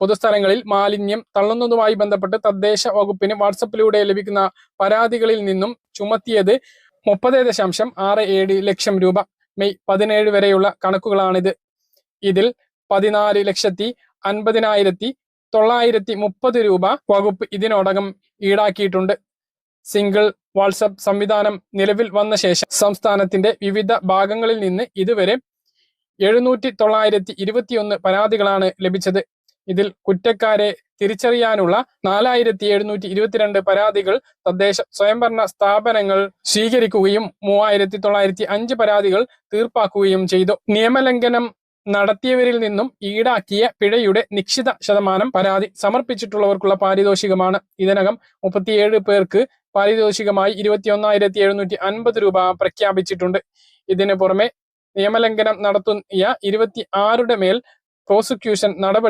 പൊതുസ്ഥലങ്ങളിൽ മാലിന്യം തള്ളുന്നതുമായി ബന്ധപ്പെട്ട് തദ്ദേശ വകുപ്പിന് വാട്സപ്പിലൂടെ ലഭിക്കുന്ന പരാതികളിൽ നിന്നും ചുമത്തിയത് 30.67 ലക്ഷം രൂപ. മെയ് 17 വരെയുള്ള കണക്കുകളാണിത്. ഇതിൽ 14,50,930 രൂപ വകുപ്പ് ഇതിനോടകം ഈടാക്കിയിട്ടുണ്ട്. സിംഗിൾ വാട്സപ്പ് സംവിധാനം നിലവിൽ വന്ന ശേഷം സംസ്ഥാനത്തിന്റെ വിവിധ ഭാഗങ്ങളിൽ നിന്ന് ഇതുവരെ 7,921 പരാതികളാണ് ലഭിച്ചത്. ഇതിൽ കുറ്റക്കാരെ തിരിച്ചറിയാനുള്ള 4,722 പരാതികൾ തദ്ദേശ സ്വയംഭരണ സ്ഥാപനങ്ങൾ സ്വീകരിക്കുകയും 3,905 പരാതികൾ തീർപ്പാക്കുകയും ചെയ്തു. നിയമലംഘനം നടത്തിയവരിൽ നിന്നും ഈടാക്കിയ പിഴയുടെ നിശ്ചിത ശതമാനം പരാതി സമർപ്പിച്ചിട്ടുള്ളവർക്കുള്ള പാരിതോഷികമാണ്. ഇതിനകം 37 പേർക്ക് പാരിതോഷികമായി 21,750 രൂപ പ്രഖ്യാപിച്ചിട്ടുണ്ട്. ഇതിനു പുറമെ നിയമലംഘനം നടത്തിയ 26 മേൽ പ്രോസിക്യൂഷൻ നടപടി